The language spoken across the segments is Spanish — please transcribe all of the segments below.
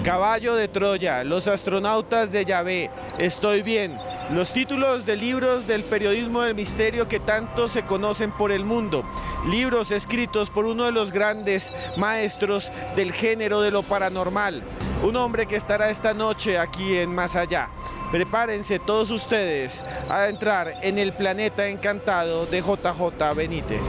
Caballo de Troya, Los astronautas de Yahvé, Estoy bien, los títulos de libros del periodismo del misterio que tanto se conocen por el mundo, libros escritos por uno de los grandes maestros del género de lo paranormal, un hombre que estará esta noche aquí en Más Allá. Prepárense todos ustedes a entrar en el planeta encantado de JJ Benítez.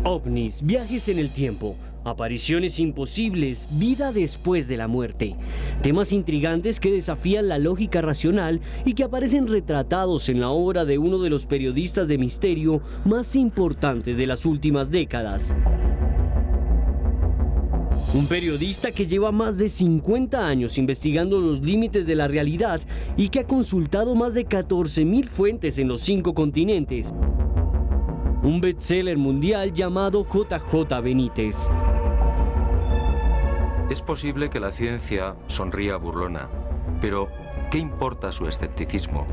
OVNIs, viajes en el tiempo, apariciones imposibles, vida después de la muerte. Temas intrigantes que desafían la lógica racional y que aparecen retratados en la obra de uno de los periodistas de misterio más importantes de las últimas décadas. Un periodista que lleva más de 50 años investigando los límites de la realidad y que ha consultado más de 14.000 fuentes en los 5 continentes. Un bestseller mundial llamado JJ Benítez. Es posible que la ciencia sonría burlona, pero ¿qué importa su escepticismo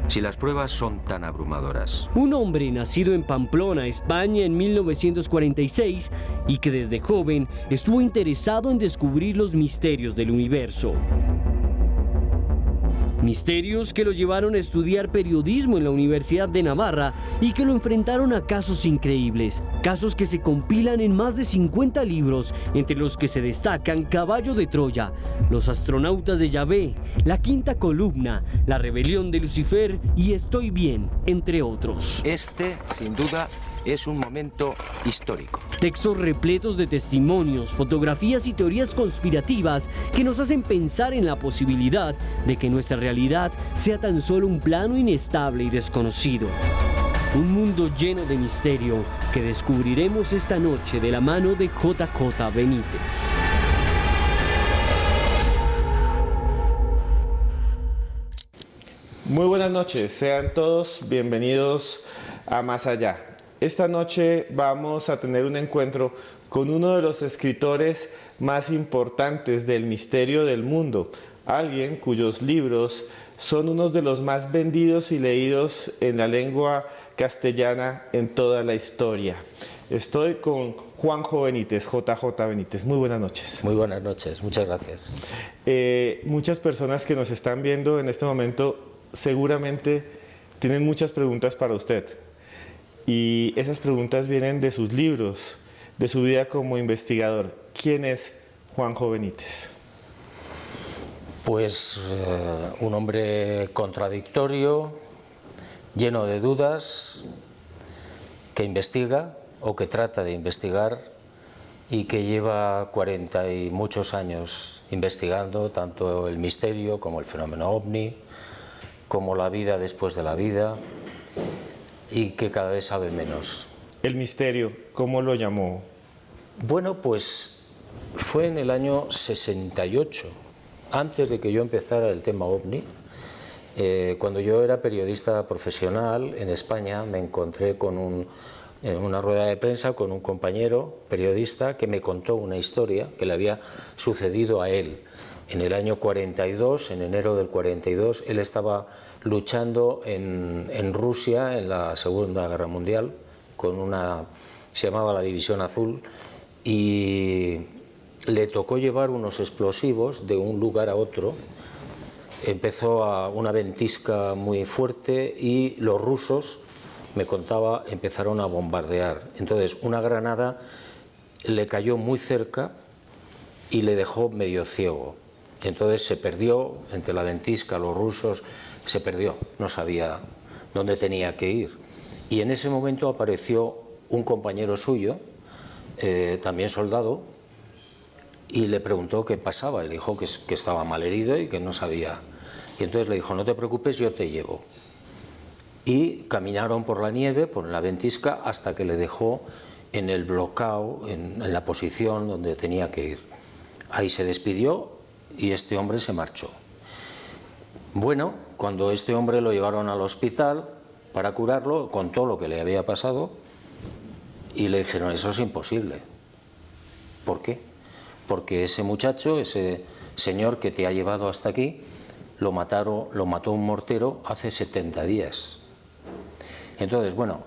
si las pruebas son tan abrumadoras? Un hombre nacido en Pamplona, España, en 1946 y que desde joven estuvo interesado en descubrir los misterios del universo. Misterios que lo llevaron a estudiar periodismo en la Universidad de Navarra y que lo enfrentaron a casos increíbles, casos que se compilan en más de 50 libros, entre los que se destacan Caballo de Troya, Los astronautas de Yahvé, La quinta columna, La rebelión de Lucifer y Estoy bien, entre otros. Este, sin duda, es un momento histórico. Textos repletos de testimonios, fotografías y teorías conspirativas que nos hacen pensar en la posibilidad de que nuestra realidad sea tan solo un plano inestable y desconocido. Un mundo lleno de misterio que descubriremos esta noche de la mano de JJ Benítez. Muy buenas noches, sean todos bienvenidos a Más Allá. Esta noche vamos a tener un encuentro con uno de los escritores más importantes del misterio del mundo, alguien cuyos libros son unos de los más vendidos y leídos en la lengua castellana en toda la historia. Estoy con Juanjo Benítez, JJ Benítez. Muy buenas noches. Muy buenas noches, muchas gracias. Muchas personas que nos están viendo en este momento seguramente tienen muchas preguntas para usted. Y esas preguntas vienen de sus libros, de su vida como investigador. ¿Quién es Juanjo Benítez? Pues un hombre contradictorio, lleno de dudas, que investiga o que trata de investigar y que lleva 40 y muchos años investigando tanto el misterio como el fenómeno ovni, como la vida después de la vida, y que cada vez sabe menos. El misterio, ¿cómo lo llamó? Bueno, pues fue en el año 68, antes de que yo empezara el tema ovni. Cuando yo era periodista profesional en España, me encontré en una rueda de prensa con un compañero periodista que me contó una historia que le había sucedido a él. En el año 42, en enero del 42, él estaba luchando en Rusia en la Segunda Guerra Mundial con se llamaba la División Azul, y le tocó llevar unos explosivos de un lugar a otro. Empezó una ventisca muy fuerte y los rusos, me contaba, empezaron a bombardear. Entonces una granada le cayó muy cerca y le dejó medio ciego. Entonces se perdió entre la ventisca, los rusos, se perdió, no sabía dónde tenía que ir. Y en ese momento apareció un compañero suyo, también soldado, y le preguntó qué pasaba. Le dijo que estaba malherido y que no sabía. Y entonces le dijo: no te preocupes, yo te llevo. Y caminaron por la nieve, por la ventisca, hasta que le dejó en el bloqueo, en la posición donde tenía que ir. Ahí se despidió y este hombre se marchó. Bueno, cuando este hombre lo llevaron al hospital para curarlo, contó lo que le había pasado y le dijeron, eso es imposible. ¿Por qué? Porque ese muchacho, ese señor que te ha llevado hasta aquí, lo mató un mortero hace 70 días. Entonces, bueno,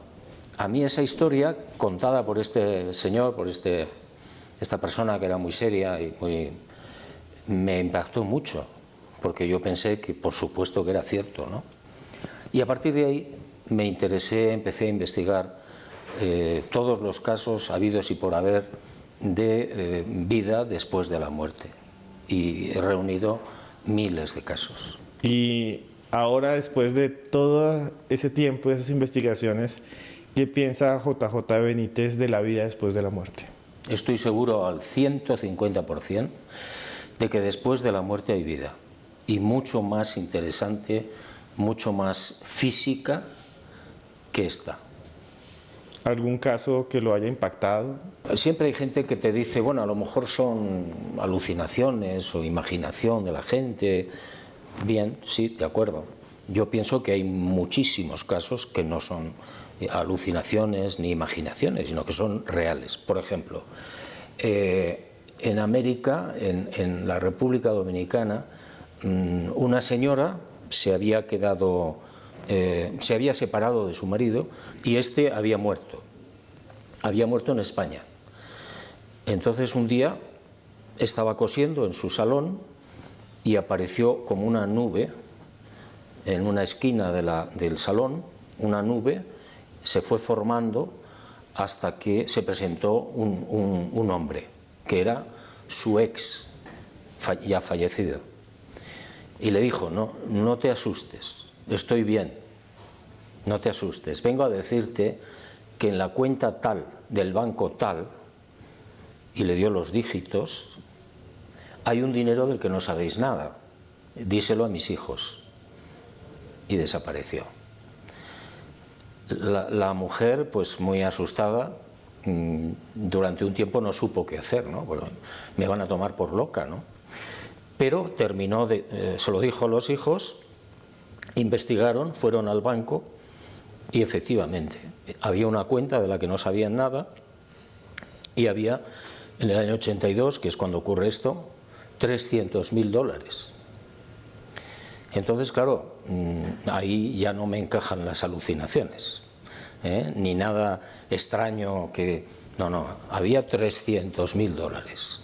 a mí esa historia contada por este señor, por esta persona que era muy seria y me impactó mucho, porque yo pensé que por supuesto que era cierto, ¿no? Y a partir de ahí me interesé, empecé a investigar todos los casos habidos y por haber de vida después de la muerte, y he reunido miles de casos. Y ahora, después de todo ese tiempo, esas investigaciones, ¿qué piensa JJ Benítez de la vida después de la muerte? Estoy seguro al 150% de que después de la muerte hay vida, y mucho más interesante, mucho más física que esta. ¿Algún caso que lo haya impactado? Siempre hay gente que te dice, bueno, a lo mejor son alucinaciones o imaginación de la gente. Bien, sí, de acuerdo. Yo pienso que hay muchísimos casos que no son alucinaciones ni imaginaciones, sino que son reales. Por ejemplo, en América, en la República Dominicana, una señora se había separado de su marido y este había muerto en España. Entonces un día estaba cosiendo en su salón y apareció como una nube en una esquina del salón, una nube se fue formando hasta que se presentó un hombre, que era su ex, ya fallecido. Y le dijo, no te asustes, estoy bien, no te asustes, vengo a decirte que en la cuenta tal, del banco tal, y le dio los dígitos, hay un dinero del que no sabéis nada, díselo a mis hijos. Y desapareció. La mujer, pues muy asustada, durante un tiempo no supo qué hacer, ¿no? Bueno, me van a tomar por loca, ¿no? Pero terminó se lo dijo a los hijos, investigaron, fueron al banco y efectivamente había una cuenta de la que no sabían nada y había en el año 82, que es cuando ocurre esto, $300.000. Entonces, claro, ahí ya no me encajan las alucinaciones, ni nada extraño que... No, había $300.000.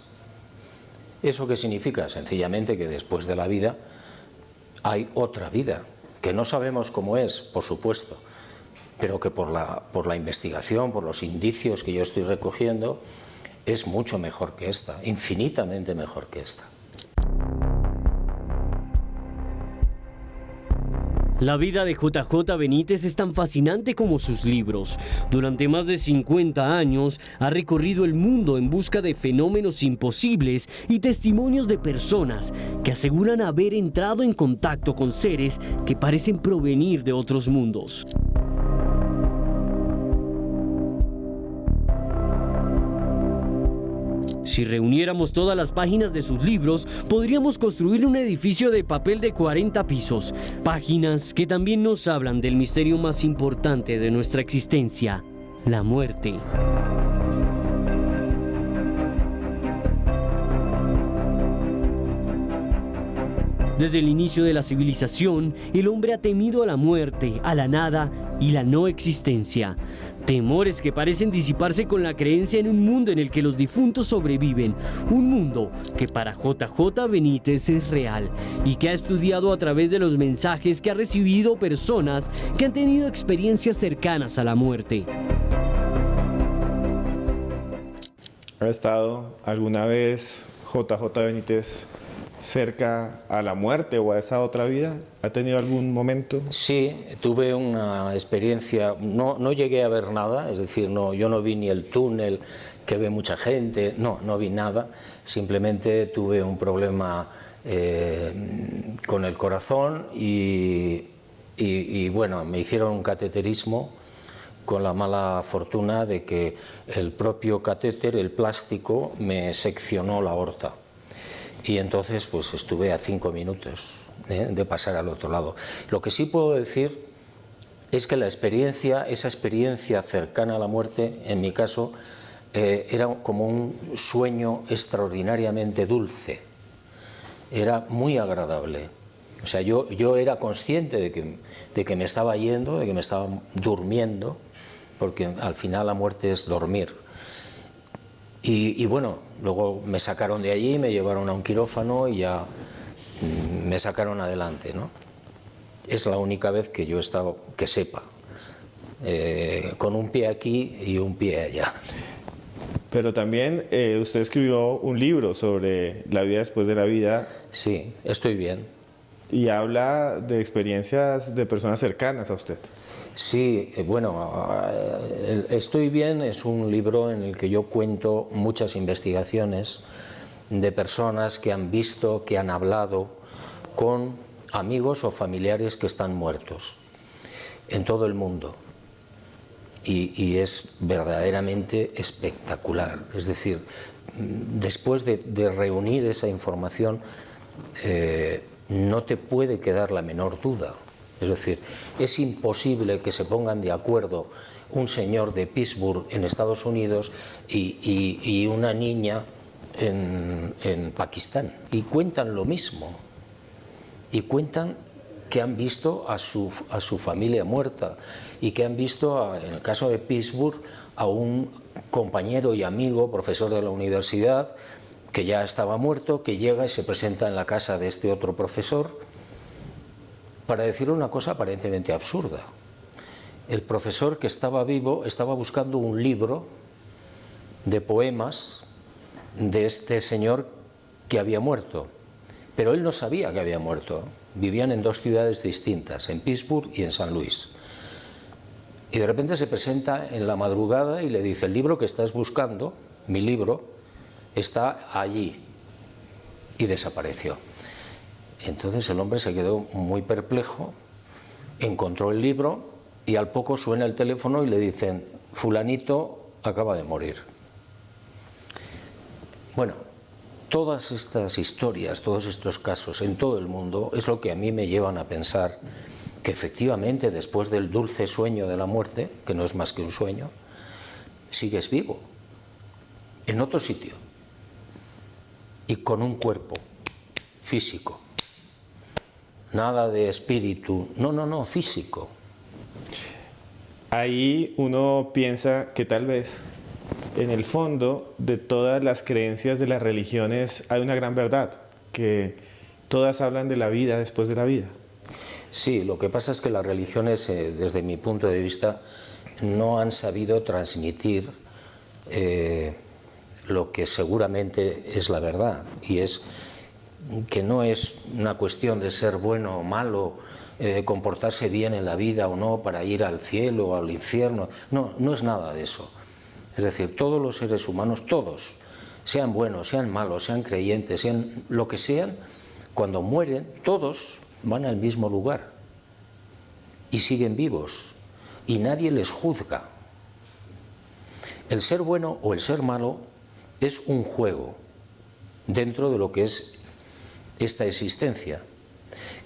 ¿Eso qué significa? Sencillamente que después de la vida hay otra vida, que no sabemos cómo es, por supuesto, pero que por la investigación, por los indicios que yo estoy recogiendo, es mucho mejor que esta, infinitamente mejor que esta. La vida de JJ Benítez es tan fascinante como sus libros. Durante más de 50 años ha recorrido el mundo en busca de fenómenos imposibles y testimonios de personas que aseguran haber entrado en contacto con seres que parecen provenir de otros mundos. Si reuniéramos todas las páginas de sus libros, podríamos construir un edificio de papel de 40 pisos. Páginas que también nos hablan del misterio más importante de nuestra existencia, la muerte. Desde el inicio de la civilización, el hombre ha temido a la muerte, a la nada y la no existencia. Temores que parecen disiparse con la creencia en un mundo en el que los difuntos sobreviven. Un mundo que para JJ Benítez es real y que ha estudiado a través de los mensajes que ha recibido personas que han tenido experiencias cercanas a la muerte. ¿Ha estado alguna vez JJ Benítez cerca a la muerte o a esa otra vida? ¿Ha tenido algún momento? Sí, tuve una experiencia, no llegué a ver nada, es decir, yo no vi ni el túnel que ve mucha gente, no vi nada, simplemente tuve un problema con el corazón y bueno, me hicieron un cateterismo con la mala fortuna de que el propio catéter, el plástico, me seccionó la aorta. Y entonces pues estuve a 5 minutos de pasar al otro lado. Lo que sí puedo decir es que esa experiencia cercana a la muerte, en mi caso, era como un sueño extraordinariamente dulce, era muy agradable. O sea, yo era consciente de que me estaba yendo, de que me estaba durmiendo, porque al final la muerte es dormir. Y bueno, luego me sacaron de allí, me llevaron a un quirófano y ya me sacaron adelante, ¿no? Es la única vez que yo he estado, que sepa, con un pie aquí y un pie allá. Pero también usted escribió un libro sobre la vida después de la vida. Sí, estoy bien. Y habla de experiencias de personas cercanas a usted. Sí, bueno, Estoy bien es un libro en el que yo cuento muchas investigaciones de personas que han visto, que han hablado con amigos o familiares que están muertos en todo el mundo. Y es verdaderamente espectacular. Es decir, después de reunir esa información, no te puede quedar la menor duda. Es decir, es imposible que se pongan de acuerdo un señor de Pittsburgh en Estados Unidos y una niña en Pakistán. Y cuentan lo mismo. Y cuentan que han visto a su familia muerta y que han visto, en el caso de Pittsburgh, a un compañero y amigo, profesor de la universidad, que ya estaba muerto, que llega y se presenta en la casa de este otro profesor para decirle una cosa aparentemente absurda. El profesor, que estaba vivo, estaba buscando un libro de poemas de este señor que había muerto, pero él no sabía que había muerto. Vivían en dos ciudades distintas, en Pittsburgh y en San Luis. Y de repente se presenta en la madrugada y le dice: el libro que estás buscando, mi libro, está allí. Y desapareció. Entonces el hombre se quedó muy perplejo, encontró el libro y al poco suena el teléfono y le dicen: fulanito acaba de morir. Bueno, todas estas historias, todos estos casos en todo el mundo es lo que a mí me llevan a pensar que efectivamente después del dulce sueño de la muerte, que no es más que un sueño, sigues vivo, en otro sitio y con un cuerpo físico. Nada de espíritu, no, físico. Ahí uno piensa que tal vez en el fondo de todas las creencias de las religiones hay una gran verdad, que todas hablan de la vida después de la vida. Sí, lo que pasa es que las religiones, desde mi punto de vista, no han sabido transmitir lo que seguramente es la verdad, y es que no es una cuestión de ser bueno o malo, de comportarse bien en la vida o no para ir al cielo o al infierno. No es nada de eso. Es decir, todos los seres humanos, todos, sean buenos, sean malos, sean creyentes, sean lo que sean, cuando mueren, todos van al mismo lugar y siguen vivos y nadie les juzga. El ser bueno o el ser malo es un juego dentro de lo que es esta existencia,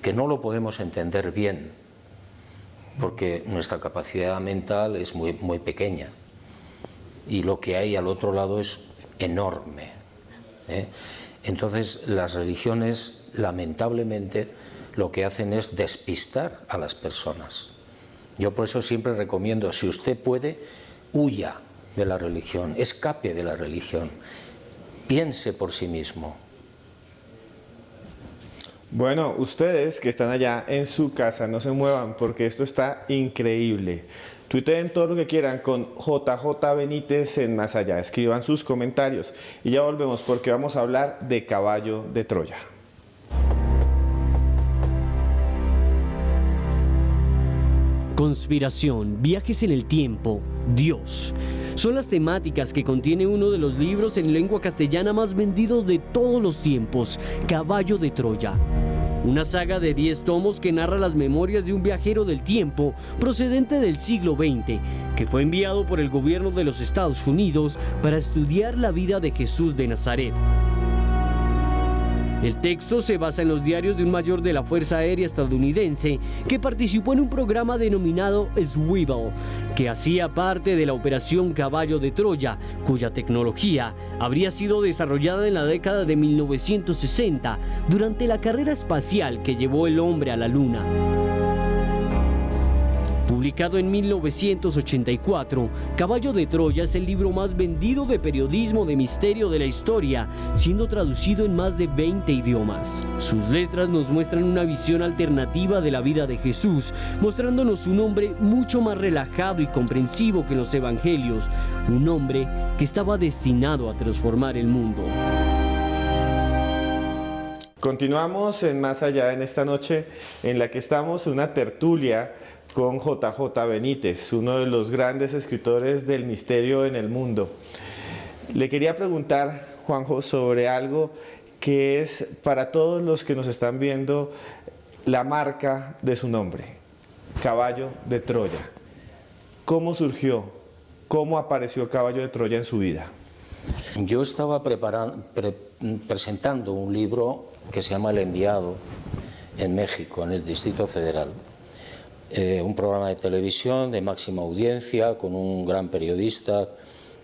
que no lo podemos entender bien porque nuestra capacidad mental es muy pequeña y lo que hay al otro lado es enorme, ¿eh? Entonces las religiones, lamentablemente, lo que hacen es despistar a las personas. Yo por eso siempre recomiendo, si usted puede, huya de la religión, escape de la religión, piense por sí mismo. Bueno, ustedes que están allá en su casa, no se muevan porque esto está increíble. Tuiteen todo lo que quieran con JJ Benítez en Más Allá. Escriban sus comentarios y ya volvemos porque vamos a hablar de Caballo de Troya. Conspiración, viajes en el tiempo, Dios. Son las temáticas que contiene uno de los libros en lengua castellana más vendidos de todos los tiempos, Caballo de Troya. Una saga de 10 tomos que narra las memorias de un viajero del tiempo procedente del siglo XX, que fue enviado por el gobierno de los Estados Unidos para estudiar la vida de Jesús de Nazaret. El texto se basa en los diarios de un mayor de la Fuerza Aérea estadounidense que participó en un programa denominado Swivel, que hacía parte de la Operación Caballo de Troya, cuya tecnología habría sido desarrollada en la década de 1960 durante la carrera espacial que llevó el hombre a la Luna. Publicado en 1984, Caballo de Troya es el libro más vendido de periodismo de misterio de la historia, siendo traducido en más de 20 idiomas. Sus letras nos muestran una visión alternativa de la vida de Jesús, mostrándonos un hombre mucho más relajado y comprensivo que los evangelios, un hombre que estaba destinado a transformar el mundo. Continuamos en Más Allá en esta noche en la que estamos en una tertulia con JJ Benítez, uno de los grandes escritores del misterio en el mundo. Le quería preguntar, Juanjo, sobre algo que es para todos los que nos están viendo la marca de su nombre, Caballo de Troya. ¿Cómo surgió? ¿Cómo apareció Caballo de Troya en su vida? Yo estaba presentando un libro que se llama El Enviado en México, en el Distrito Federal. Un programa de televisión de máxima audiencia con un gran periodista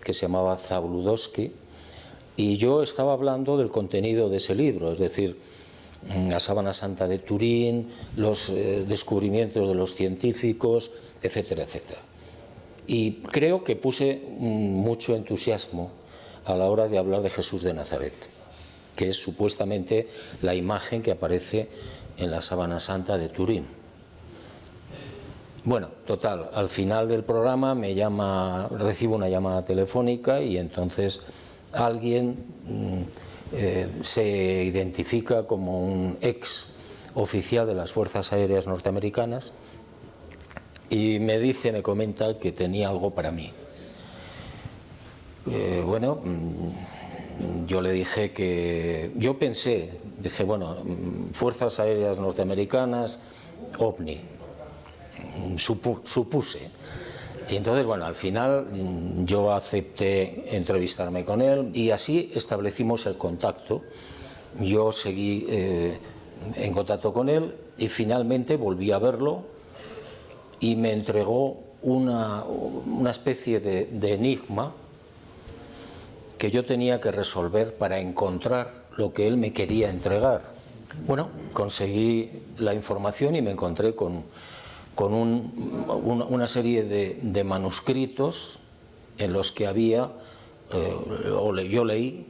que se llamaba Zabludovsky, y yo estaba hablando del contenido de ese libro, es decir, la sábana santa de Turín, los descubrimientos de los científicos, etcétera, etcétera. Y creo que puse mucho entusiasmo a la hora de hablar de Jesús de Nazaret, que es supuestamente la imagen que aparece en la sábana santa de Turín. Bueno, total, al final del programa recibo una llamada telefónica y entonces alguien se identifica como un ex oficial de las Fuerzas Aéreas norteamericanas y me comenta que tenía algo para mí. Bueno, yo le dije que... dije, bueno, Fuerzas Aéreas norteamericanas, OVNI. Supuse. Y entonces, bueno, al final yo acepté entrevistarme con él y así establecimos el contacto. Yo seguí en contacto con él y finalmente volví a verlo y me entregó una especie de enigma que yo tenía que resolver para encontrar lo que él me quería entregar. Bueno, conseguí la información y me encontré con una serie de manuscritos en los que había, yo leí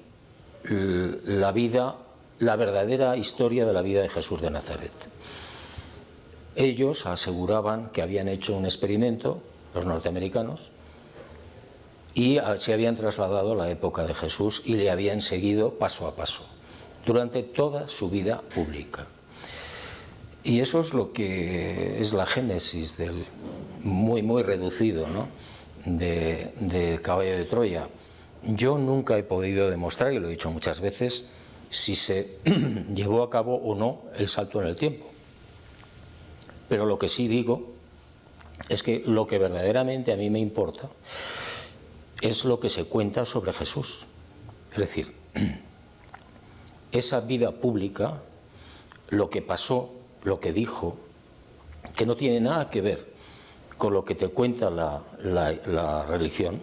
la verdadera historia de la vida de Jesús de Nazaret. Ellos aseguraban que habían hecho un experimento, los norteamericanos, y se habían trasladado a la época de Jesús y le habían seguido paso a paso durante toda su vida pública. Y eso es lo que es la génesis del muy reducido, ¿no?, de Caballo de Troya. Yo nunca he podido demostrar, y lo he dicho muchas veces, si se llevó a cabo o no el salto en el tiempo. Pero lo que sí digo es que lo que verdaderamente a mí me importa es lo que se cuenta sobre Jesús. Es decir, esa vida pública, lo que pasó, lo que dijo, que no tiene nada que ver con lo que te cuenta la religión,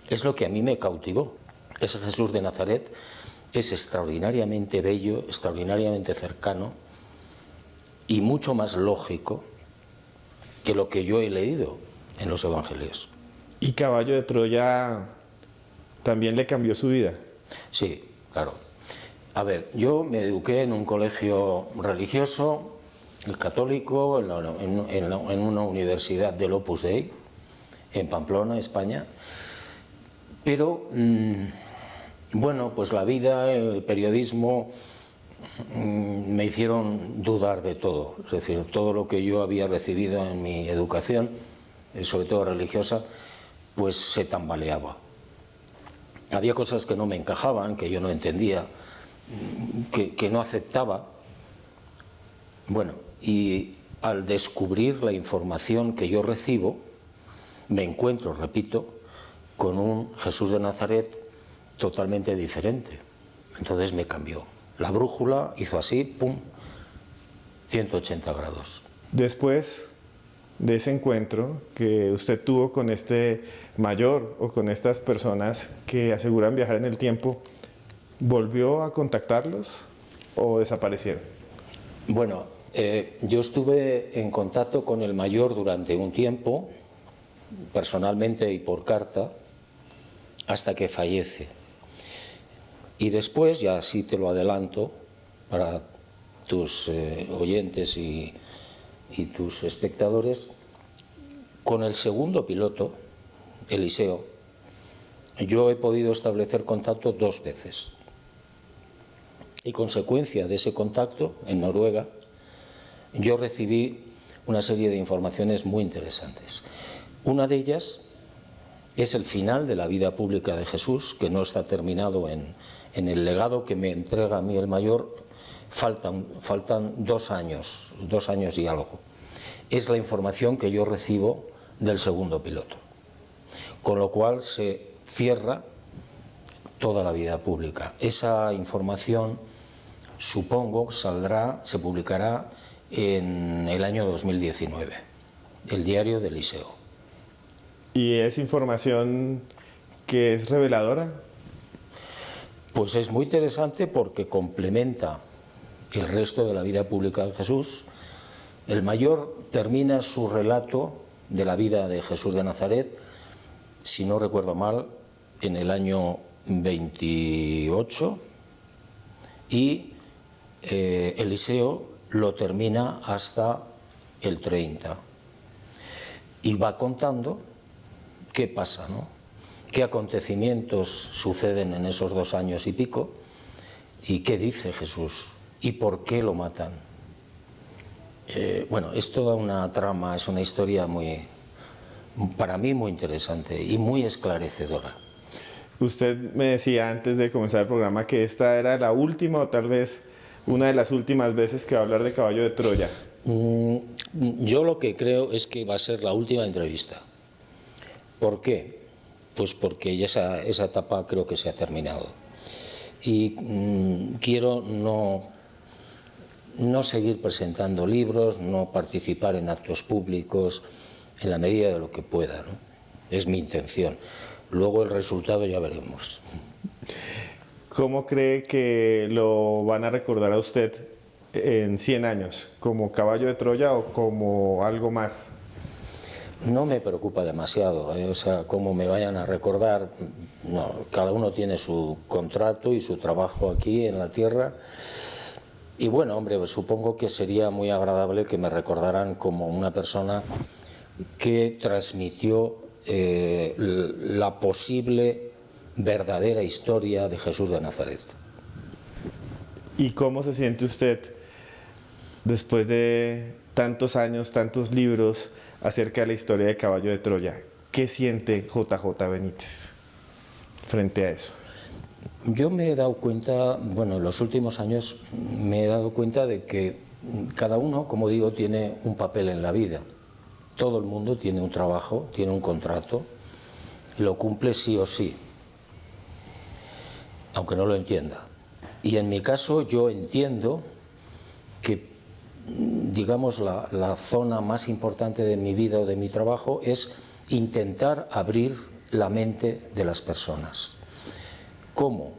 es lo que a mí me cautivó. Ese Jesús de Nazaret es extraordinariamente bello, extraordinariamente cercano y mucho más lógico que lo que yo he leído en los evangelios. ¿Y Caballo de Troya también le cambió su vida? Sí, claro. A ver, yo me eduqué en un colegio religioso, el católico, en una universidad del Opus Dei, en Pamplona, España, pero, bueno, pues la vida, el periodismo, me hicieron dudar de todo. Es decir, todo lo que yo había recibido en mi educación, sobre todo religiosa, pues se tambaleaba. Había cosas que no me encajaban, que yo no entendía, que no aceptaba. Bueno, y al descubrir la información que yo recibo, me encuentro, repito, con un Jesús de Nazaret totalmente diferente. Entonces me cambió la brújula hizo así, pum, 180 grados. Después de ese encuentro que usted tuvo con este mayor o con estas personas que aseguran viajar en el tiempo, ¿volvió a contactarlos o desaparecieron? Bueno, yo estuve en contacto con el mayor durante un tiempo, personalmente y por carta, hasta que fallece. Y después, ya así te lo adelanto para tus oyentes y tus espectadores, con el segundo piloto, Eliseo, yo he podido establecer contacto 2 veces. Y consecuencia de ese contacto, en Noruega, yo recibí una serie de informaciones muy interesantes. Una de ellas es el final de la vida pública de Jesús, que no está terminado en el legado que me entrega a mí el mayor. Faltan 2 años y algo. Es la información que yo recibo del segundo piloto. Con lo cual se cierra toda la vida pública. Esa información, supongo, se publicará en el año 2019, el diario de Eliseo. ¿Y es información que es reveladora? Pues es muy interesante porque complementa el resto de la vida pública de Jesús. El mayor termina su relato de la vida de Jesús de Nazaret, si no recuerdo mal, en el año 28, y Eliseo lo termina hasta el 30. Y va contando qué pasa, ¿no? Qué acontecimientos suceden en esos 2 años y pico, y qué dice Jesús, y por qué lo matan. Bueno, es toda una trama, es una historia para mí muy interesante y muy esclarecedora. Usted me decía antes de comenzar el programa que esta era la última o tal vez una de las últimas veces que va a hablar de Caballo de Troya. Yo lo que creo es que va a ser la última entrevista. ¿Por qué? Pues porque ya esa etapa creo que se ha terminado. Y quiero no seguir presentando libros, no participar en actos públicos en la medida de lo que pueda, ¿no? Es mi intención. Luego el resultado ya veremos. ¿Cómo cree que lo van a recordar a usted en 100 años? ¿Como Caballo de Troya o como algo más? No me preocupa demasiado, o sea, cómo me vayan a recordar. No, cada uno tiene su contrato y su trabajo aquí en la tierra. Y bueno, hombre, pues supongo que sería muy agradable que me recordaran como una persona que transmitió la posible verdadera historia de Jesús de Nazaret. ¿Y cómo se siente usted después de tantos años, tantos libros acerca de la historia de Caballo de Troya? ¿Qué siente JJ Benítez frente a eso? Yo me he dado cuenta, bueno, en los últimos años me he dado cuenta de que cada uno, como digo, tiene un papel en la vida. Todo el mundo tiene un trabajo, tiene un contrato, lo cumple sí o sí, aunque no lo entienda. Y en mi caso yo entiendo que, digamos, la zona más importante de mi vida o de mi trabajo es intentar abrir la mente de las personas. ¿Cómo?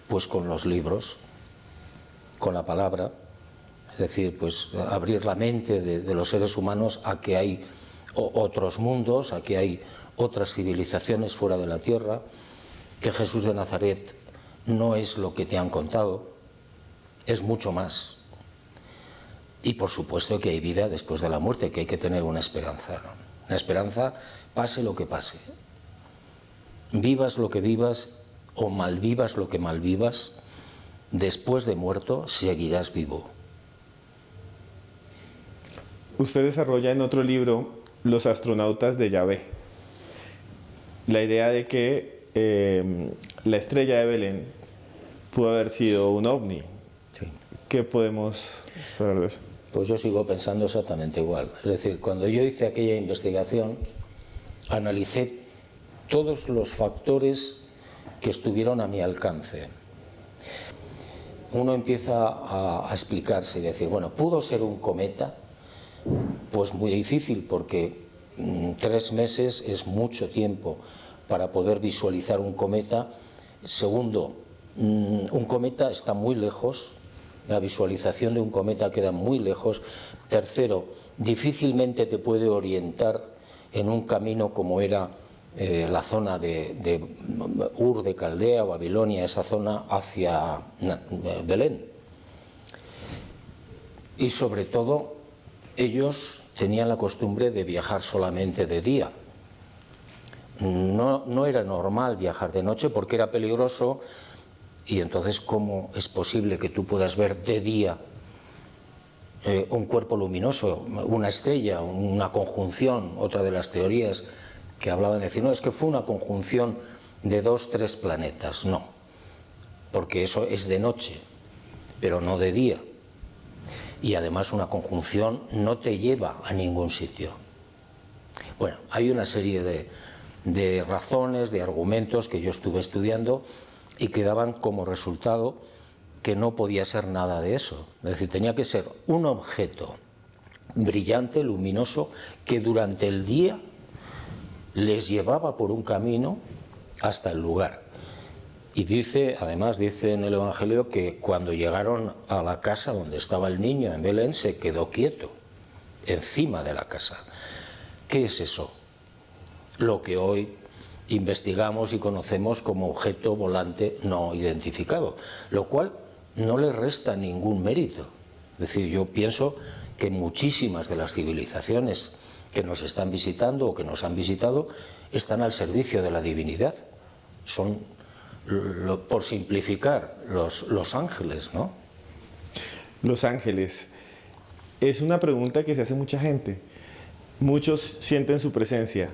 Pues con los libros, con la palabra, es decir, pues abrir la mente de los seres humanos a que hay otros mundos, a que hay otras civilizaciones fuera de la tierra, que Jesús de Nazaret no es lo que te han contado, es mucho más. Y por supuesto que hay vida después de la muerte, que hay que tener una esperanza, ¿no? Una esperanza, pase lo que pase. Vivas lo que vivas o malvivas lo que malvivas, después de muerto seguirás vivo. Usted desarrolla en otro libro Los astronautas de Yahvé. La idea de que la estrella de Belén pudo haber sido un ovni. Sí. ¿Qué podemos saber de eso? Pues yo sigo pensando exactamente igual. Es decir, cuando yo hice aquella investigación, analicé todos los factores que estuvieron a mi alcance. uno empieza a explicarse y decir, bueno, ¿pudo ser un cometa? Pues muy difícil, porque 3 meses es mucho tiempo para poder visualizar un cometa. Segundo, un cometa está muy lejos, la visualización de un cometa queda muy lejos. Tercero, difícilmente te puede orientar en un camino como era la zona de Ur de Caldea, Babilonia, esa zona hacia Belén. Y sobre todo, ellos tenían la costumbre de viajar solamente de día. No era normal viajar de noche porque era peligroso, y entonces ¿cómo es posible que tú puedas ver de día un cuerpo luminoso, una estrella, una conjunción? Otra de las teorías que hablaban de decir, no, es que fue una conjunción de 2, 3 planetas. No, porque eso es de noche, pero no de día. Y además una conjunción no te lleva a ningún sitio. Bueno, hay una serie de razones, de argumentos que yo estuve estudiando y que daban como resultado que no podía ser nada de eso. Es decir, tenía que ser un objeto brillante, luminoso, que durante el día les llevaba por un camino hasta el lugar. Y además dice en el Evangelio que cuando llegaron a la casa donde estaba el niño en Belén, se quedó quieto, encima de la casa. ¿Qué es eso? Lo que hoy investigamos y conocemos como objeto volante no identificado, lo cual no le resta ningún mérito. Es decir, yo pienso que muchísimas de las civilizaciones que nos están visitando o que nos han visitado están al servicio de la divinidad. Son, por simplificar, los ángeles, ¿no? Los ángeles. Es una pregunta que se hace mucha gente. Muchos sienten su presencia.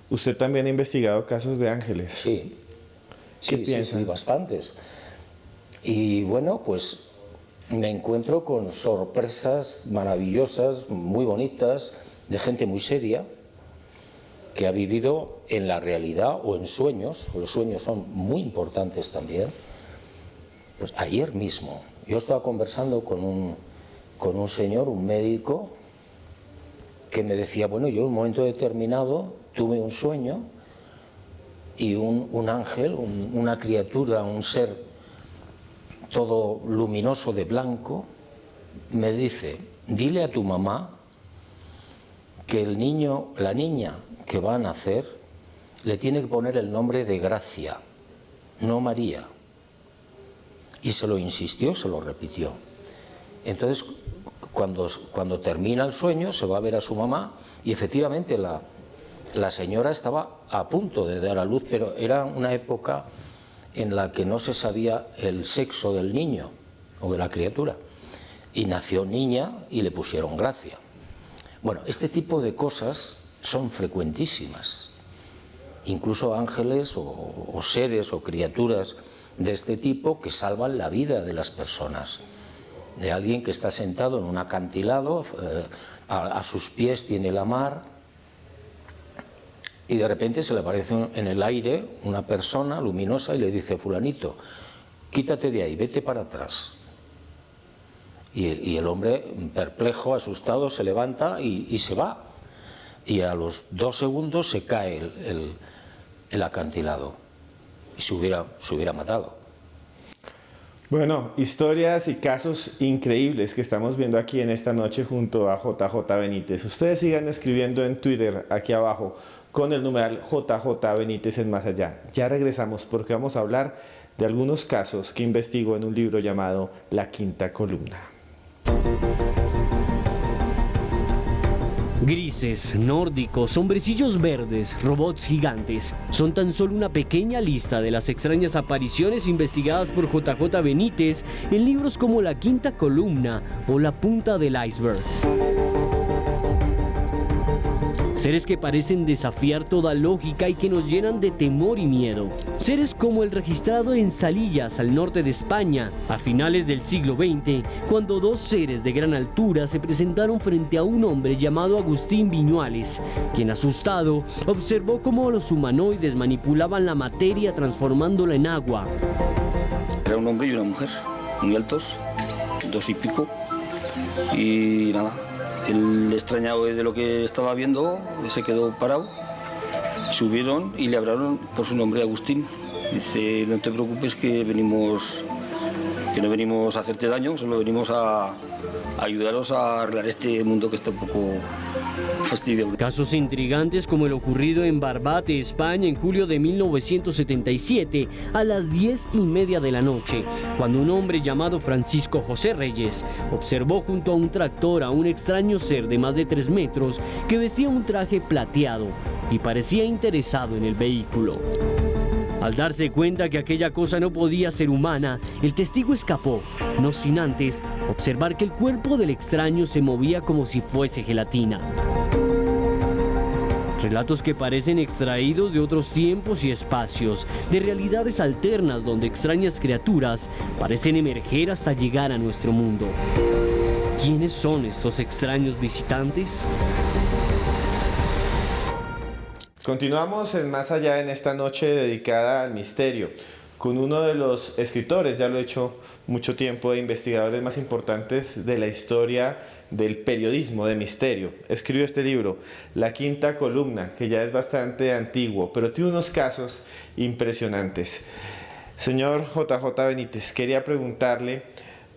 ¿Usted también ha investigado casos de ángeles? Sí. ¿Qué piensa? Sí, bastantes. Y bueno, pues me encuentro con sorpresas maravillosas, muy bonitas, de gente muy seria, que ha vivido en la realidad o en sueños. Los sueños son muy importantes también. Pues ayer mismo yo estaba conversando con un señor, un médico, que me decía, bueno, yo en un momento determinado tuve un sueño y un ángel, una criatura, un ser todo luminoso de blanco, me dice, dile a tu mamá que el niño, la niña que va a nacer, le tiene que poner el nombre de Gracia, no María. Y se lo insistió, se lo repitió. Entonces, cuando termina el sueño, se va a ver a su mamá y efectivamente la señora estaba a punto de dar a luz, pero era una época en la que no se sabía el sexo del niño o de la criatura. Y nació niña y le pusieron Gracia. Bueno, este tipo de cosas son frecuentísimas. Incluso ángeles o seres o criaturas de este tipo que salvan la vida de las personas. De alguien que está sentado en un acantilado, a sus pies tiene la mar, y de repente se le aparece en el aire una persona luminosa y le dice, fulanito, quítate de ahí, vete para atrás. Y el hombre, perplejo, asustado, se levanta y se va. Y a los 2 segundos se cae el acantilado y se hubiera matado. Bueno, historias y casos increíbles que estamos viendo aquí en esta noche junto a JJ Benítez. Ustedes sigan escribiendo en Twitter, aquí abajo, con el numeral JJ Benítez en Más Allá. Ya regresamos porque vamos a hablar de algunos casos que investigó en un libro llamado La Quinta Columna. Grises, nórdicos, hombrecillos verdes, robots gigantes, son tan solo una pequeña lista de las extrañas apariciones investigadas por JJ Benítez en libros como La Quinta Columna o La Punta del Iceberg. Seres que parecen desafiar toda lógica y que nos llenan de temor y miedo. Seres como el registrado en Salillas, al norte de España, a finales del siglo XX, cuando 2 seres de gran altura se presentaron frente a un hombre llamado Agustín Viñuales, quien asustado observó cómo los humanoides manipulaban la materia transformándola en agua. Era un hombre y una mujer. muy altos, 2 y pico, y nada, él extrañado de lo que estaba viendo, se quedó parado, subieron y le hablaron por su nombre, Agustín. Dice, no te preocupes que no venimos a hacerte daño, solo venimos a ayudaros a arreglar este mundo que está un poco fastidiado. Casos intrigantes como el ocurrido en Barbate, España, en julio de 1977, a las 10:30 de la noche, cuando un hombre llamado Francisco José Reyes observó junto a un tractor a un extraño ser de más de 3 metros que vestía un traje plateado y parecía interesado en el vehículo. Al darse cuenta que aquella cosa no podía ser humana, el testigo escapó, no sin antes observar que el cuerpo del extraño se movía como si fuese gelatina. Relatos que parecen extraídos de otros tiempos y espacios, de realidades alternas donde extrañas criaturas parecen emerger hasta llegar a nuestro mundo. ¿Quiénes son estos extraños visitantes? Continuamos en Más Allá en esta noche dedicada al misterio, con uno de los escritores, ya lo he hecho mucho tiempo, de investigadores más importantes de la historia del periodismo de misterio. Escribió este libro, La Quinta Columna, que ya es bastante antiguo, pero tiene unos casos impresionantes. Señor JJ Benítez, quería preguntarle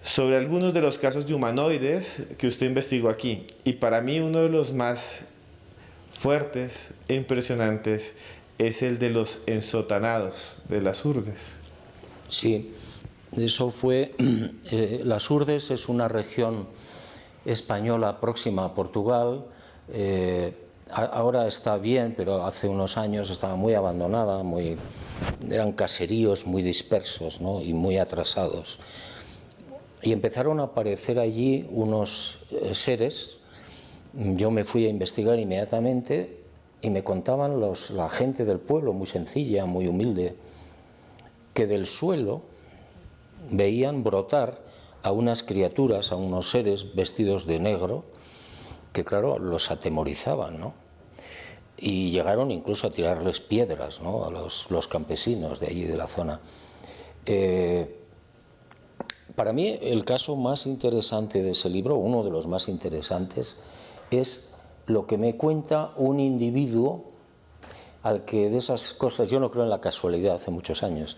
sobre algunos de los casos de humanoides que usted investigó aquí, y para mí uno de los más fuertes e impresionantes es el de los ensotanados de las Urdes. Sí, eso fue. Las Urdes es una región española próxima a Portugal. Ahora está bien, pero hace unos años estaba muy abandonada, eran caseríos muy dispersos, ¿no? Y muy atrasados. Y empezaron a aparecer allí unos seres. Yo me fui a investigar inmediatamente y me contaban la gente del pueblo, muy sencilla, muy humilde, que del suelo veían brotar a unas criaturas, a unos seres vestidos de negro, que claro, los atemorizaban, ¿no? Y llegaron incluso a tirarles piedras, ¿no? A los campesinos de allí, de la zona. Para mí el caso más interesante de ese libro, uno de los más interesantes, es lo que me cuenta un individuo al que de esas cosas, yo no creo en la casualidad, hace muchos años.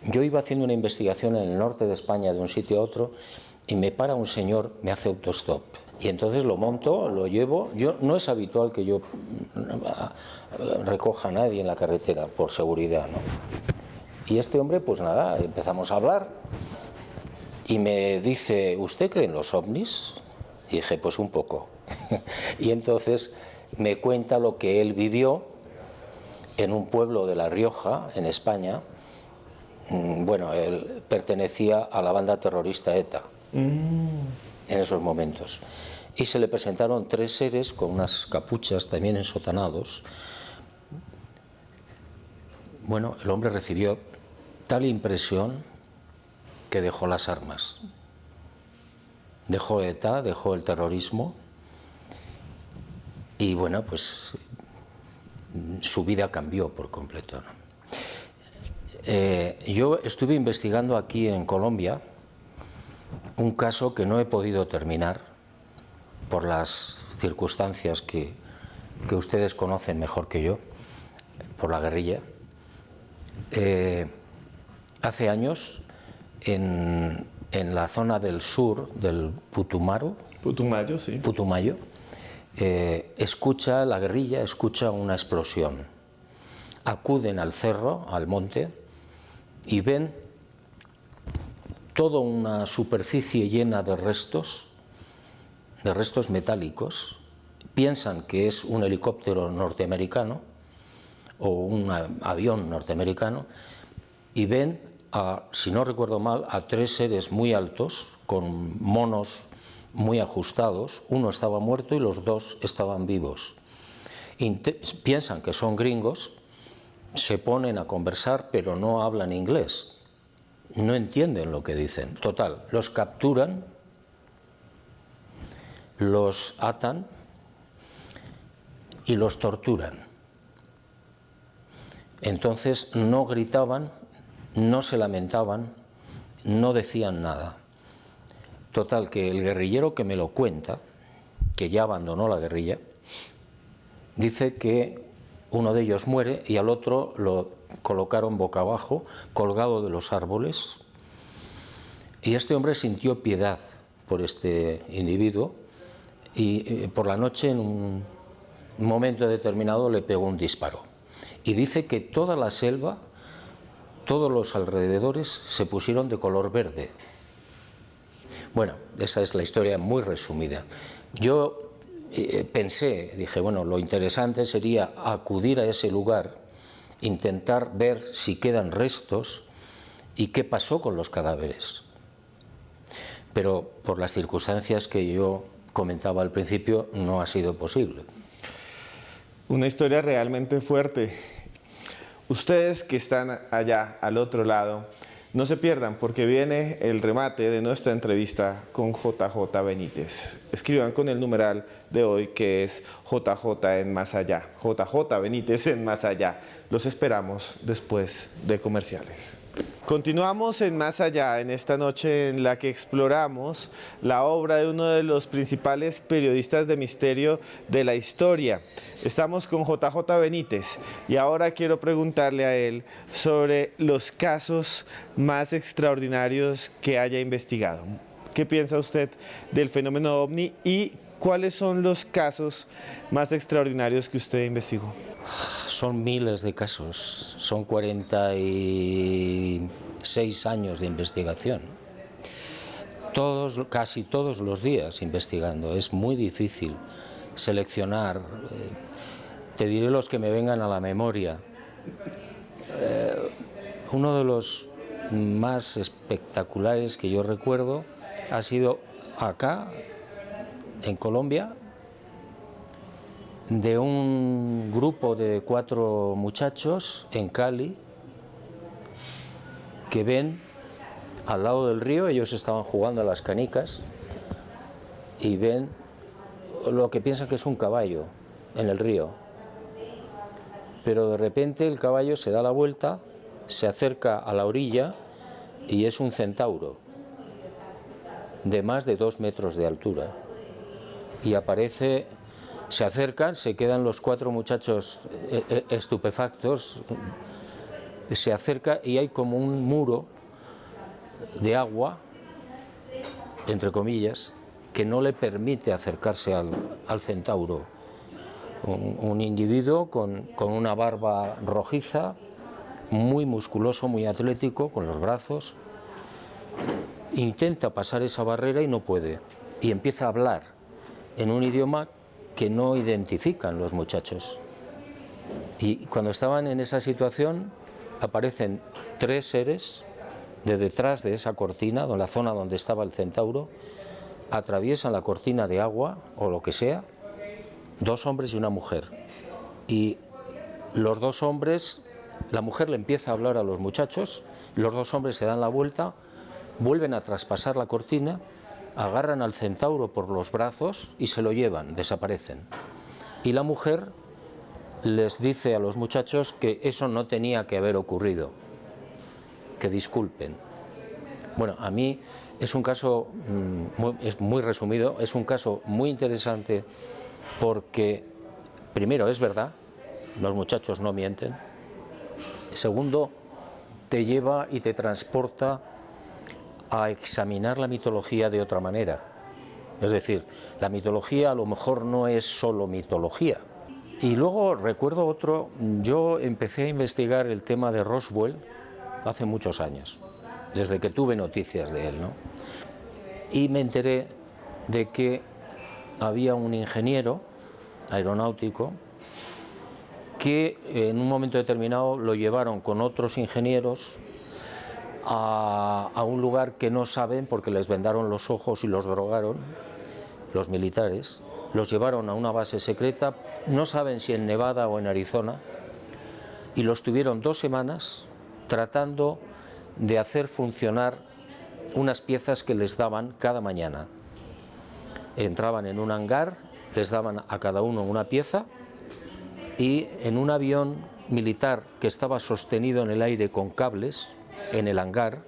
Yo iba haciendo una investigación en el norte de España de un sitio a otro y me para un señor, me hace autostop. Y entonces lo monto, lo llevo. No es habitual que yo recoja a nadie en la carretera por seguridad, ¿no? Y este hombre, pues nada, empezamos a hablar y me dice, ¿usted cree en los ovnis? Y dije, pues un poco. Y entonces me cuenta lo que él vivió en un pueblo de La Rioja, en España. Bueno, él pertenecía a la banda terrorista ETA en esos momentos. Y se le presentaron 3 seres con unas capuchas también ensotanados. Bueno, el hombre recibió tal impresión que dejó las armas. Dejó ETA, dejó el terrorismo y bueno, pues su vida cambió por completo, ¿no? Yo estuve investigando aquí en Colombia un caso que no he podido terminar por las circunstancias que ustedes conocen mejor que yo, por la guerrilla. Hace años, en la zona del sur del Putumayo, sí. Putumayo, la guerrilla escucha una explosión. Acuden al cerro, al monte, y ven toda una superficie llena de restos metálicos. Piensan que es un helicóptero norteamericano o un avión norteamericano y ven, si no recuerdo mal, a 3 seres muy altos con monos muy ajustados. Uno estaba muerto y los 2 estaban vivos. Piensan que son gringos, se ponen a conversar, pero no hablan inglés, no entienden lo que dicen. Total, los capturan, los atan y los torturan. Entonces no gritaban, no se lamentaban, no decían nada. Total, que el guerrillero que me lo cuenta, que ya abandonó la guerrilla, dice que uno de ellos muere y al otro lo colocaron boca abajo, colgado de los árboles, y este hombre sintió piedad por este individuo y por la noche, en un momento determinado, le pegó un disparo. Y dice que toda la selva, todos los alrededores, se pusieron de color verde. Bueno, esa es la historia muy resumida. Yo dije, bueno, lo interesante sería acudir a ese lugar, intentar ver si quedan restos y qué pasó con los cadáveres. Pero por las circunstancias que yo comentaba al principio, no ha sido posible. Una historia realmente fuerte. Ustedes que están allá, al otro lado, no se pierdan porque viene el remate de nuestra entrevista con JJ Benítez. Escriban con el numeral de hoy que es JJ en Más Allá. JJ Benítez en Más Allá. Los esperamos después de comerciales. Continuamos en Más Allá, en esta noche en la que exploramos la obra de uno de los principales periodistas de misterio de la historia. Estamos con JJ Benítez y ahora quiero preguntarle a él sobre los casos más extraordinarios que haya investigado. ¿Qué piensa usted del fenómeno OVNI y cuáles son los casos más extraordinarios que usted investigó? Son miles de casos, son 46 años de investigación. Casi todos los días investigando. Es muy difícil seleccionar. Te diré los que me vengan a la memoria. Uno de los más espectaculares que yo recuerdo ha sido acá, en Colombia, de un grupo de 4 muchachos en Cali que ven al lado del río, ellos estaban jugando a las canicas y ven lo que piensan que es un caballo en el río, pero de repente el caballo se da la vuelta, se acerca a la orilla y es un centauro de más de 2 metros de altura y aparece. Se acercan, se quedan los 4 muchachos estupefactos, se acerca y hay como un muro de agua, entre comillas, que no le permite acercarse al centauro. Un individuo con una barba rojiza, muy musculoso, muy atlético, con los brazos, intenta pasar esa barrera y no puede, y empieza a hablar en un idioma que no identifican los muchachos. Y cuando estaban en esa situación aparecen 3 seres de detrás de esa cortina, de la zona donde estaba el centauro, atraviesan la cortina de agua o lo que sea, 2 hombres y una mujer. Y los 2 hombres, la mujer le empieza a hablar a los muchachos, los 2 hombres se dan la vuelta, vuelven a traspasar la cortina, agarran al centauro por los brazos y se lo llevan, desaparecen. Y la mujer les dice a los muchachos que eso no tenía que haber ocurrido, que disculpen. Bueno, a mí es un caso, es muy resumido, es un caso muy interesante porque, primero, es verdad, los muchachos no mienten. Segundo, te lleva y te transporta a examinar la mitología de otra manera. Es decir, la mitología a lo mejor no es solo mitología. Y luego recuerdo otro, yo empecé a investigar el tema de Roswell hace muchos años, desde que tuve noticias de él, ¿no? Y me enteré de que había un ingeniero aeronáutico que en un momento determinado lo llevaron con otros ingenieros a un lugar que no saben porque les vendaron los ojos y los drogaron, los militares, los llevaron a una base secreta, no saben si en Nevada o en Arizona, y los tuvieron 2 semanas tratando de hacer funcionar unas piezas que les daban cada mañana. Entraban en un hangar, les daban a cada uno una pieza y en un avión militar que estaba sostenido en el aire con cables, en el hangar,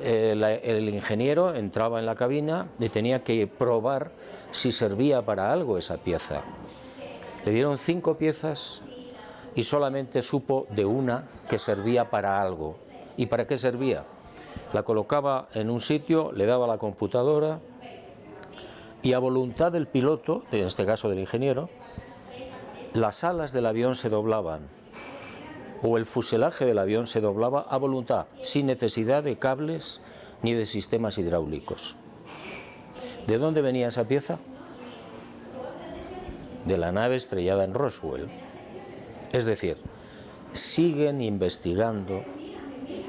el ingeniero entraba en la cabina y tenía que probar si servía para algo esa pieza. Le dieron 5 piezas y solamente supo de una que servía para algo. ¿Y para qué servía? La colocaba en un sitio, le daba la computadora y a voluntad del piloto, en este caso del ingeniero, las alas del avión se doblaban o el fuselaje del avión se doblaba a voluntad, sin necesidad de cables ni de sistemas hidráulicos. ¿De dónde venía esa pieza? De la nave estrellada en Roswell. Es decir, siguen investigando,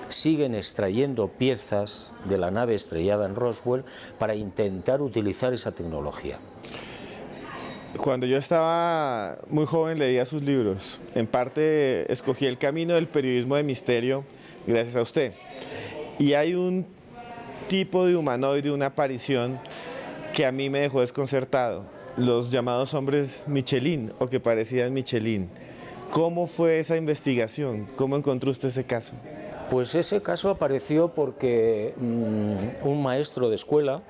siguen extrayendo piezas de la nave estrellada en Roswell para intentar utilizar esa tecnología. Cuando yo estaba muy joven leía sus libros. En parte escogí el camino del periodismo de misterio gracias a usted. Y hay un tipo de humanoide, una aparición que a mí me dejó desconcertado. Los llamados hombres Michelin o que parecían Michelin. ¿Cómo fue esa investigación? ¿Cómo encontró usted ese caso? Pues ese caso apareció porque un maestro de escuela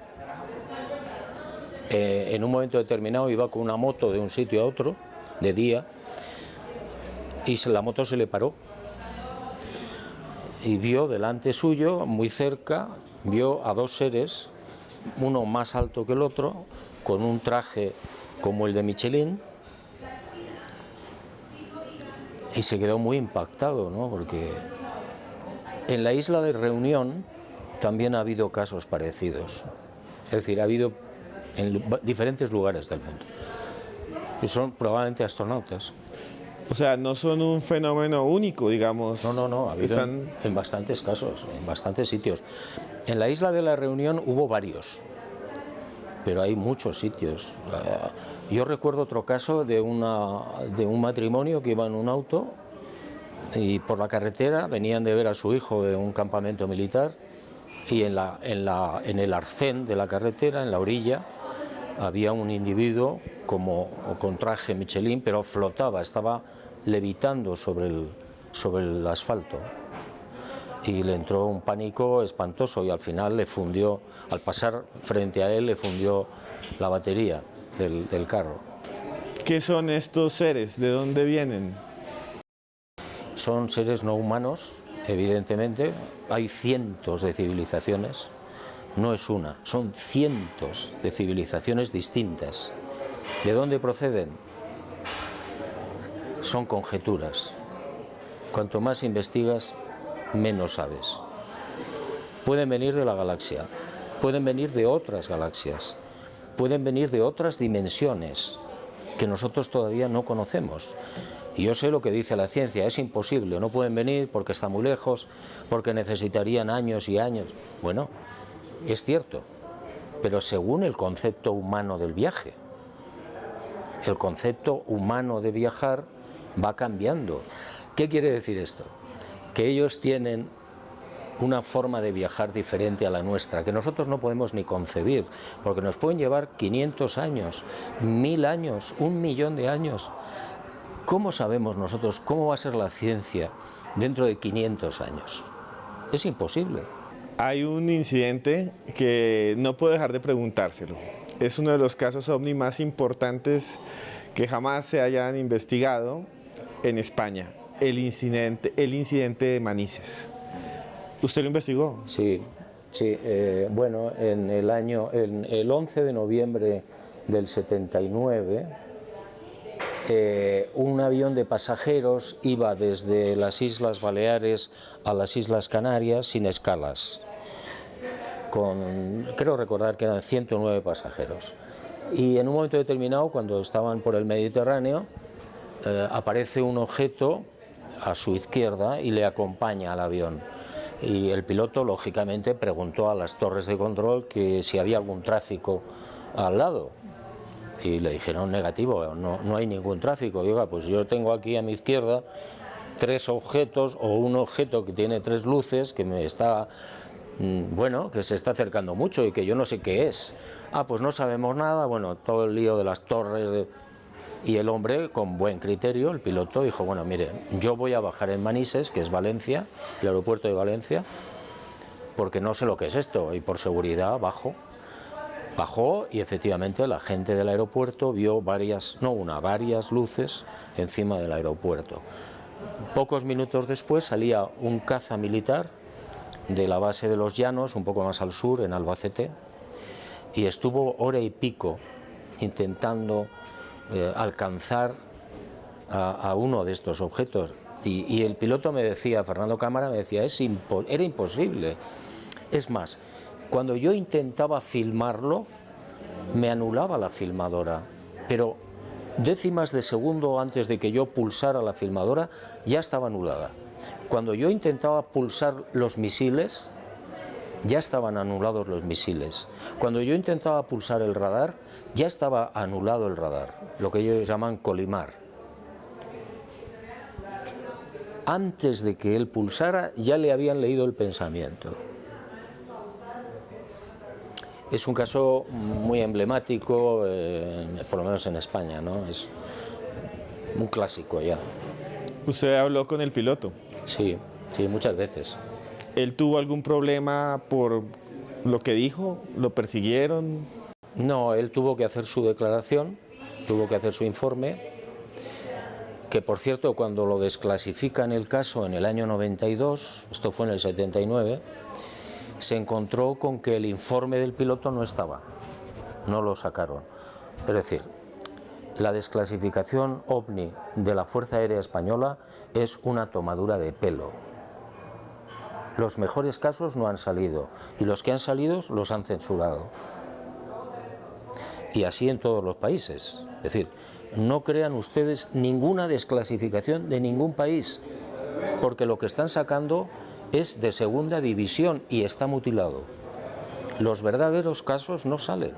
en un momento determinado iba con una moto de un sitio a otro, de día, y la moto se le paró. Y vio delante suyo, muy cerca, vio a 2 seres, uno más alto que el otro, con un traje como el de Michelin, y se quedó muy impactado, ¿no? Porque en la isla de Reunión también ha habido casos parecidos. Es decir, ha habido en diferentes lugares del mundo. Y son probablemente astronautas. O sea, no son un fenómeno único, digamos. No, ha habido en bastantes casos, en bastantes sitios. En la isla de la Reunión hubo varios, pero hay muchos sitios. Yo recuerdo otro caso de un matrimonio que iba en un auto y por la carretera venían de ver a su hijo de un campamento militar y en el arcén de la carretera, en la orilla, había un individuo con traje Michelin, pero flotaba, estaba levitando sobre el asfalto. Y le entró un pánico espantoso y al final le fundió, al pasar frente a él, le fundió la batería del carro. ¿Qué son estos seres? ¿De dónde vienen? Son seres no humanos, evidentemente. Hay cientos de civilizaciones. No es una, son cientos de civilizaciones distintas. ¿De dónde proceden? Son conjeturas. Cuanto más investigas, menos sabes. Pueden venir de la galaxia, pueden venir de otras galaxias, pueden venir de otras dimensiones que nosotros todavía no conocemos. Y yo sé lo que dice la ciencia, es imposible, no pueden venir porque están muy lejos, porque necesitarían años y años. Bueno, es cierto, pero según el concepto humano del viaje. El concepto humano de viajar va cambiando. ¿Qué quiere decir esto? Que ellos tienen una forma de viajar diferente a la nuestra, que nosotros no podemos ni concebir, porque nos pueden llevar 500 años, 1000 años, 1.000.000 de años. ¿Cómo sabemos nosotros cómo va a ser la ciencia dentro de 500 años? Es imposible. Hay un incidente que no puedo dejar de preguntárselo. Es uno de los casos ovni más importantes que jamás se hayan investigado en España. El incidente de Manises. ¿Usted lo investigó? Sí. Bueno, en el 11 de noviembre del 79, un avión de pasajeros iba desde las Islas Baleares a las Islas Canarias sin escalas. Creo recordar que eran 109 pasajeros. Y en un momento determinado, cuando estaban por el Mediterráneo, aparece un objeto a su izquierda y le acompaña al avión. Y el piloto, lógicamente, preguntó a las torres de control que si había algún tráfico al lado. Y le dijeron negativo, no hay ningún tráfico. Y oiga, pues yo tengo aquí a mi izquierda 3 objetos o un objeto que tiene 3 luces que me está... Bueno, que se está acercando mucho y que yo no sé qué es. Pues no sabemos nada, bueno, todo el lío de las torres. Y el hombre, con buen criterio, el piloto, dijo, bueno, mire, yo voy a bajar en Manises, que es Valencia, el aeropuerto de Valencia, porque no sé lo que es esto, y por seguridad bajo. Bajó y efectivamente la gente del aeropuerto vio varias luces encima del aeropuerto. Pocos minutos después salía un caza militar de la base de los Llanos, un poco más al sur, en Albacete, y estuvo hora y pico intentando alcanzar a uno de estos objetos. Y el piloto me decía, Fernando Cámara me decía, era imposible. Es más, cuando yo intentaba filmarlo, me anulaba la filmadora, pero décimas de segundo antes de que yo pulsara la filmadora, ya estaba anulada. Cuando yo intentaba pulsar los misiles, ya estaban anulados los misiles. Cuando yo intentaba pulsar el radar, ya estaba anulado el radar, lo que ellos llaman colimar. Antes de que él pulsara, ya le habían leído el pensamiento. Es un caso muy emblemático, por lo menos en España, ¿no? Es un clásico ya. ¿Usted habló con el piloto? Sí, sí, muchas veces. ¿Él tuvo algún problema por lo que dijo? ¿Lo persiguieron? No, él tuvo que hacer su declaración, tuvo que hacer su informe, que por cierto cuando lo desclasifican el caso en el año 92, esto fue en el 79, se encontró con que el informe del piloto no estaba, no lo sacaron. Es decir, la desclasificación OVNI de la Fuerza Aérea Española es una tomadura de pelo. Los mejores casos no han salido y los que han salido los han censurado. Y así en todos los países. Es decir, no crean ustedes ninguna desclasificación de ningún país, porque lo que están sacando es de segunda división y está mutilado. Los verdaderos casos no salen.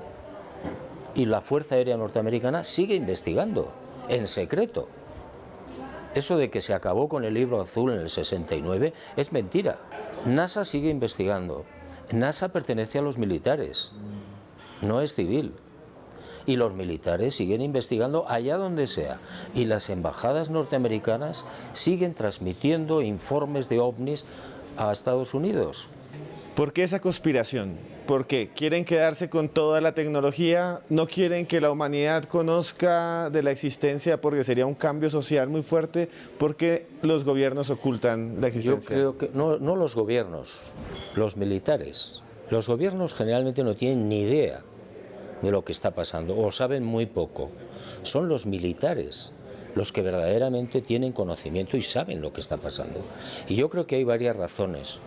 Y la Fuerza Aérea Norteamericana sigue investigando, en secreto. Eso de que se acabó con el libro azul en el 69 es mentira. NASA sigue investigando. NASA pertenece a los militares, no es civil. Y los militares siguen investigando allá donde sea. Y las embajadas norteamericanas siguen transmitiendo informes de ovnis a Estados Unidos. ¿Por qué esa conspiración? ¿Por qué? ¿Quieren quedarse con toda la tecnología? ¿No quieren que la humanidad conozca de la existencia porque sería un cambio social muy fuerte? ¿Por qué los gobiernos ocultan la existencia? Yo creo que no los gobiernos, los militares. Los gobiernos generalmente no tienen ni idea de lo que está pasando o saben muy poco. Son los militares los que verdaderamente tienen conocimiento y saben lo que está pasando. Y yo creo que hay varias razones.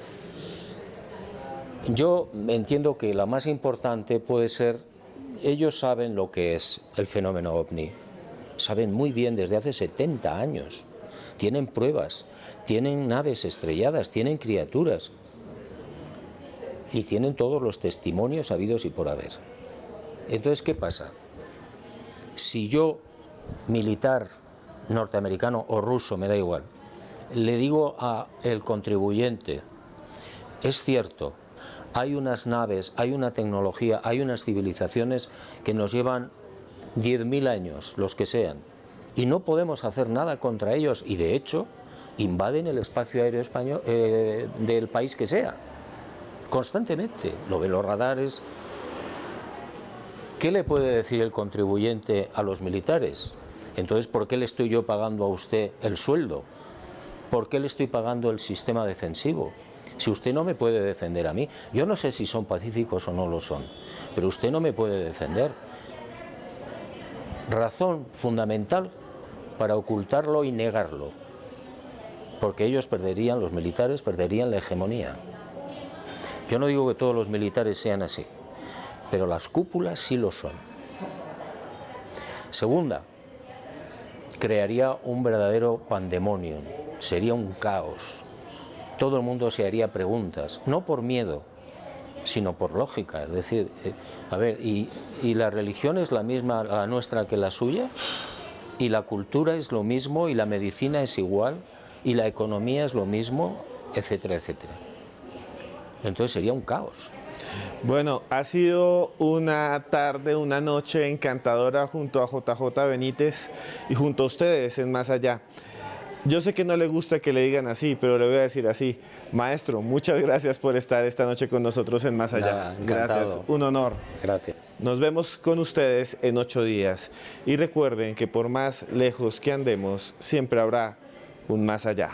Yo entiendo que la más importante puede ser, ellos saben lo que es el fenómeno OVNI, saben muy bien desde hace 70 años, tienen pruebas, tienen naves estrelladas, tienen criaturas y tienen todos los testimonios habidos y por haber. Entonces, ¿qué pasa? Si yo, militar norteamericano o ruso, me da igual, le digo al contribuyente, es cierto, hay unas naves, hay una tecnología, hay unas civilizaciones que nos llevan 10.000 años, los que sean, y no podemos hacer nada contra ellos, y de hecho invaden el espacio aéreo español del país que sea, constantemente, lo ven los radares. ¿Qué le puede decir el contribuyente a los militares? Entonces, ¿por qué le estoy yo pagando a usted el sueldo? ¿Por qué le estoy pagando el sistema defensivo? Si usted no me puede defender a mí, yo no sé si son pacíficos o no lo son, pero usted no me puede defender. Razón fundamental para ocultarlo y negarlo, porque ellos perderían, los militares perderían la hegemonía. Yo no digo que todos los militares sean así, pero las cúpulas sí lo son. Segunda, crearía un verdadero pandemonium, sería un caos. Todo el mundo se haría preguntas, no por miedo, sino por lógica. Es decir, a ver, ¿y la religión es la misma la nuestra que la suya? ¿Y la cultura es lo mismo? ¿Y la medicina es igual? ¿Y la economía es lo mismo? Etcétera, etcétera. Entonces sería un caos. Bueno, ha sido una tarde, una noche encantadora junto a JJ Benítez y junto a ustedes en Más Allá. Yo sé que no le gusta que le digan así, pero le voy a decir así. Maestro, muchas gracias por estar esta noche con nosotros en Más Allá. Nada, encantado. Gracias, un honor. Gracias. Nos vemos con ustedes en 8 días. Y recuerden que por más lejos que andemos, siempre habrá un más allá.